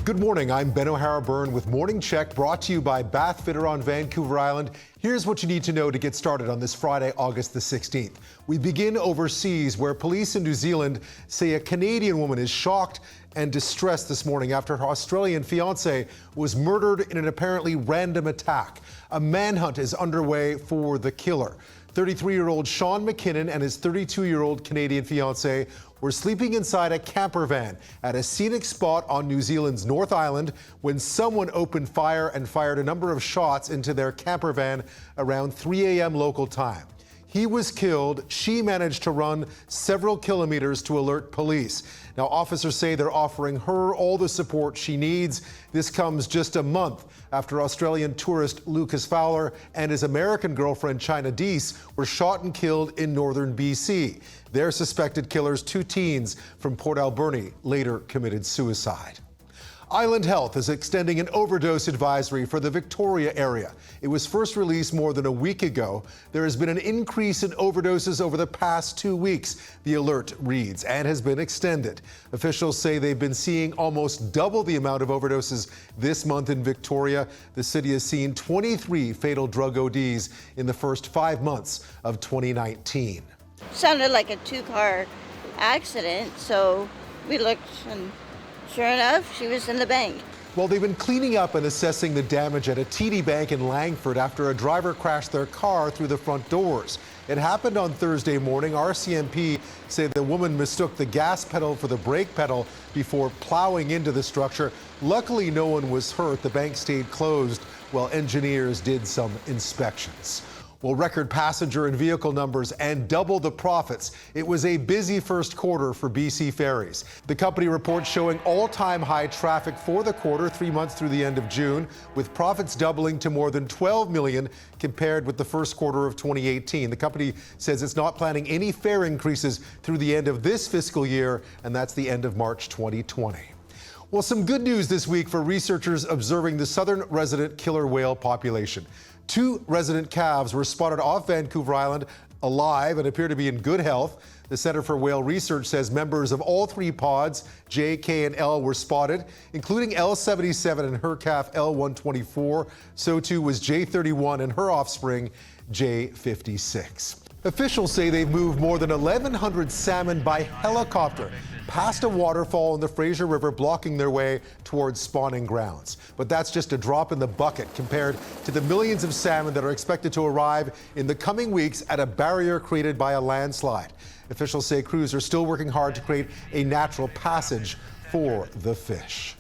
Good morning, I'm Ben O'Hara-Byrne with Morning Check, brought to you by Bath Fitter on Vancouver Island. Here's what you need to know to get started on this Friday, August the 16th. We begin overseas, where police in New Zealand say a Canadian woman is shocked and distressed this morning after her Australian fiancé was murdered in an apparently random attack. A manhunt is underway for the killer. 33-year-old Sean McKinnon and his 32-year-old Canadian fiancé were sleeping inside a camper van at a scenic spot on New Zealand's North Island when someone opened fire and fired a number of shots into their camper van around 3 a.m. local time. He was killed. She managed to run several kilometers to alert police. Now, officers say they're offering her all the support she needs. This comes just a month after Australian tourist Lucas Fowler and his American girlfriend China Deese were shot and killed in northern BC. Their suspected killers, two teens from Port Alberni, later committed suicide. Island Health is extending an overdose advisory for the Victoria area. It was first released more than a week ago. There has been an increase in overdoses over the past 2 weeks, the alert reads, and has been extended. Officials say they've been seeing almost double the amount of overdoses this month in Victoria. The city has seen 23 fatal drug ODs in the first 5 months of 2019. Sounded like a two-car accident, so we looked and sure enough, she was in the bank. Well, they've been cleaning up and assessing the damage at a TD Bank in Langford after a driver crashed their car through the front doors. It happened on Thursday morning. RCMP say the woman mistook the gas pedal for the brake pedal before plowing into the structure. Luckily, no one was hurt. The bank stayed closed while engineers did some inspections. Well, record passenger and vehicle numbers and double the profits. It was a busy first quarter for BC Ferries. The company reports showing all-time high traffic for the quarter, 3 months through the end of June, with profits doubling to more than $12 million compared with the first quarter of 2018. The company says it's not planning any fare increases through the end of this fiscal year, and that's the end of March 2020. Well, some good news this week for researchers observing the southern resident killer whale population. 2 resident calves were spotted off Vancouver Island alive and appear to be in good health. The Centre for Whale Research says members of all 3 pods, J, K, and L, were spotted, including L77 and her calf L124. So too was J31 and her offspring J56. Officials say they've moved more than 1,100 salmon by helicopter past a waterfall in the Fraser River, blocking their way towards spawning grounds. But that's just a drop in the bucket compared to the millions of salmon that are expected to arrive in the coming weeks at a barrier created by a landslide. Officials say crews are still working hard to create a natural passage for the fish.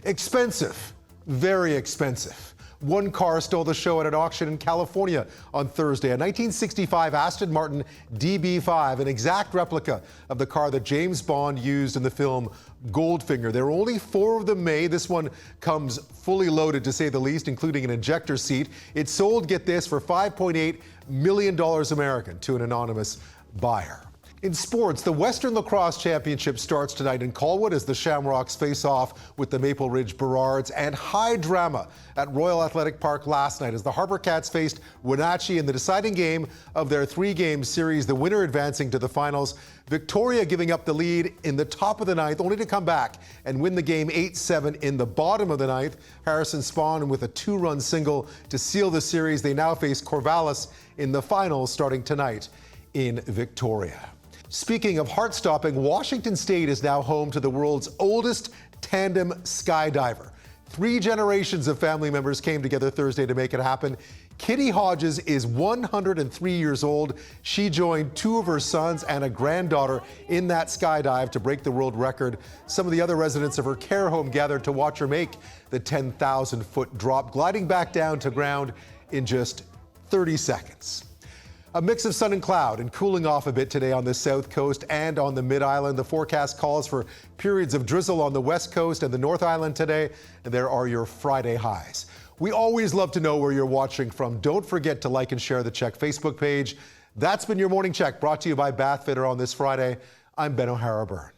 Expensive, very expensive. One car stole the show at an auction in California on Thursday. A 1965 Aston Martin DB5, an exact replica of the car that James Bond used in the film Goldfinger. There are only 4 of them made. This one comes fully loaded, to say the least, including an ejector seat. It sold, get this, for $5.8 million American to an anonymous buyer. In sports, the Western Lacrosse Championship starts tonight in Colwood as the Shamrocks face off with the Maple Ridge Burrards, and high drama at Royal Athletic Park last night as the Harbour Cats faced Wenatchee in the deciding game of their 3-game series, the winner advancing to the finals. Victoria giving up the lead in the top of the 9th, only to come back and win the game 8-7 in the bottom of the 9th. Harrison Spawn with a 2-run single to seal the series. They now face Corvallis in the finals starting tonight in Victoria. Speaking of heart-stopping, Washington State is now home to the world's oldest tandem skydiver. 3 generations of family members came together Thursday to make it happen. Kitty Hodges is 103 years old. She joined 2 of her sons and a granddaughter in that skydive to break the world record. Some of the other residents of her care home gathered to watch her make the 10,000-foot drop, gliding back down to ground in just 30 seconds. A mix of sun and cloud and cooling off a bit today on the south coast and on the mid-island. The forecast calls for periods of drizzle on the west coast and the North Island today, and there are your Friday highs. We always love to know where you're watching from. Don't forget to like and share the CHEK Facebook page. That's been your Morning Check, brought to you by Bath Fitter on this Friday. I'm Ben O'Hara-Byrne.